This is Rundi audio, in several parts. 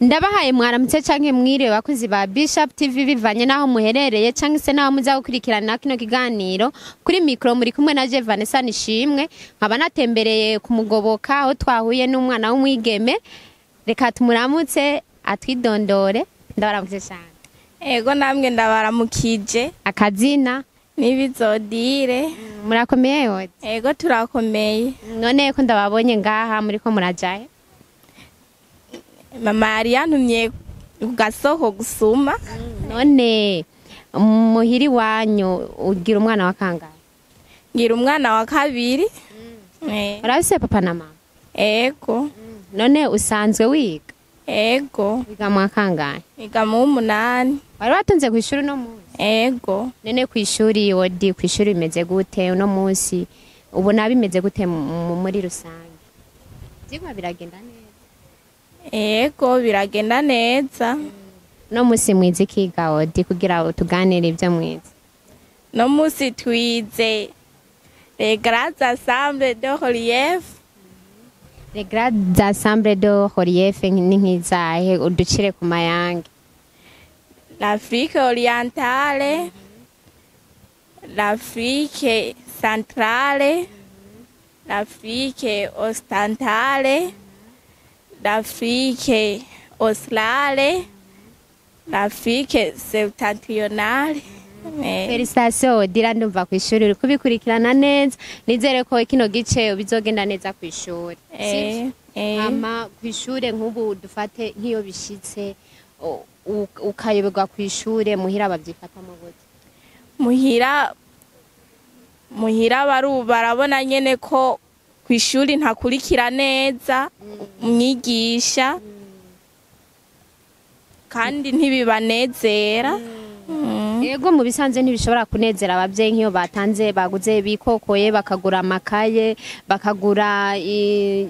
Ndabahaye mwaramutse canke mwiriwe bakuzi ba Bishop TV bivanye naho muherereye canke se naho muza gukurikirana kino kiganiro kuri micro muri kumwe na Je Vanessa Nishimwe nkaba natembereye kumugoboka aho twahuye n'umwana w'umwigeme reka tumuramutse atwidondore ndabaramutse cyane. Ego namwe ndabaramukije Akazina nibizodire murakomeye yose. Ego turakomeye. None ko ndababonye ngaha muri ko murajaye Mama yari yantumye ugasoko gusuma. None muhiri wanyu ugira umwana wa kangahe? Ngira umwana wa kabiri. Urafise papa na mama? Ego. None usanzwe wiga? Ego. Wiga mu kangahe? Wiga mu 8. Wari watunze kwishuri no munsi? Ego. None kwishuri wodi kwishuri bimeze gute no munsi ubona bimeze gute muri rusange? Zigwa biragenda neza? Ego biragenda neza. No munsi mwize kiga wodi kugira tuganire ibyo mwize? No munsi twize les grandes assemblées de relief. Les grandes assemblées de relief ni nkizahe uducire ku mayange? L'Afrique orientale, l'Afrique centrale, l'Afrique occidentale, l'Afrique australe, l'Afrique septentrionale. Félicitations dira ndumva ku ishuri uri kubikurikirana neza nizere ko kino gice bizogenda neza ku ishuri. Ama ku ishuri nk'ubu dufate nk'iyo bishitse ukayoberwa ku ishuri muhira babyifatamo gute? Muhira barabona nyene ko ku ishuri ntakurikira neza umwigisha kandi ntibibanezera. Ego mu bisanzwe ntibishobora kunezera abavyeyi nk'iyo batanze baguze bikokoye bakagura amakaye bakagura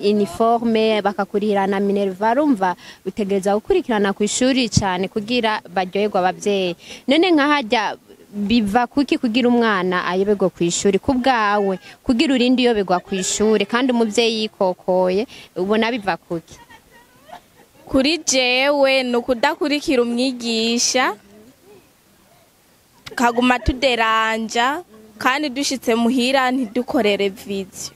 uniforme bakakurira na Minerva rumva utegereza gukurikirana ku ishuri cyane kugira baryoherwa abavyeyi. None nka hajya biva kuki kugira umwana ayoberwa ku ishuri kubgawe kugira urindi yoberwa ku ishuri kandi umuvyeyi yikokoye ubona biva kuki? Kuri jewe nukudakurikira umwigisha kaguma tuderanja kandi dushitse muhira ntidukorere video.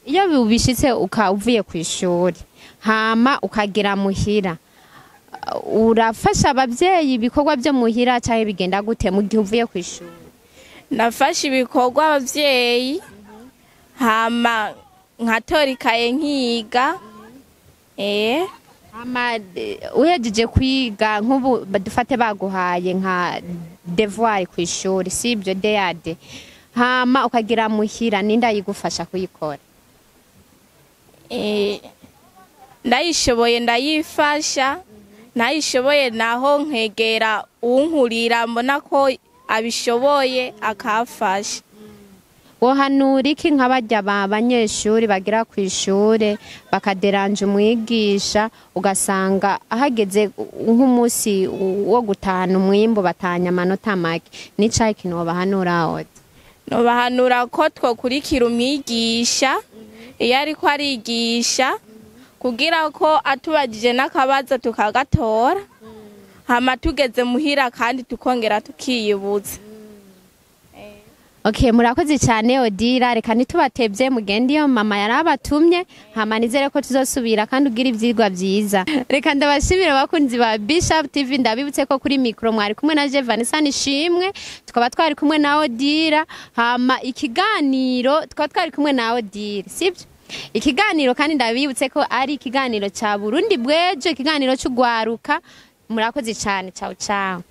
Iyo bishitse uvuye ku ishuri hama ukagira muhira urafasha abavyeyi ibikorwa byo muhira cyane bigenda gute mu gihe uvuye ku ishuri? Nafasha ibikorwa abavyeyi hama nkatorikaye nkiga. Ama uhejeje kwiga nk'ubu badufate baguhaye nka devoir ku ishuri sibyo DAD hama ukagira muhira ninda yigufasha kuyikora? Ndayishoboye ndayifasha nayishoboye naho nkegera unkurira mbona ko abishoboye akafasha. Wohanura iki nk'abajya abanyeshuri bagira ku ishuri bakaderanje umwigisha ugasanga ahageze nk'umunsi wo gutana umwimbo batanya amanota make n'icaye kino bahanura ode? No bahanura ko twokurikira umwigisha iyo ariko arigisha kugira ko atubagije n'akabazo tukagatora hama tugeze muhira kandi tukongera tukiyibuza. Okay, murakoze cyane Odira reka nitubatebye mugende iyo mama yarabatumye hama nizere ko tuzosubira kandi ugira ivyigwa byiza. Reka ndabashimira bakunzi ba Bishop TV ndabibutse ko kuri micro mwari kumwe na Je Vanessa Nishimwe tukaba twari kumwe na Odira hama ikiganiro tukaba twari kumwe na Odira sibyo? Ikiganiro kandi ndabibutse ko ari ikiganiro ca Burundi bwejo ikiganiro cy'ugwaruka murakoze cyane ciao ciao.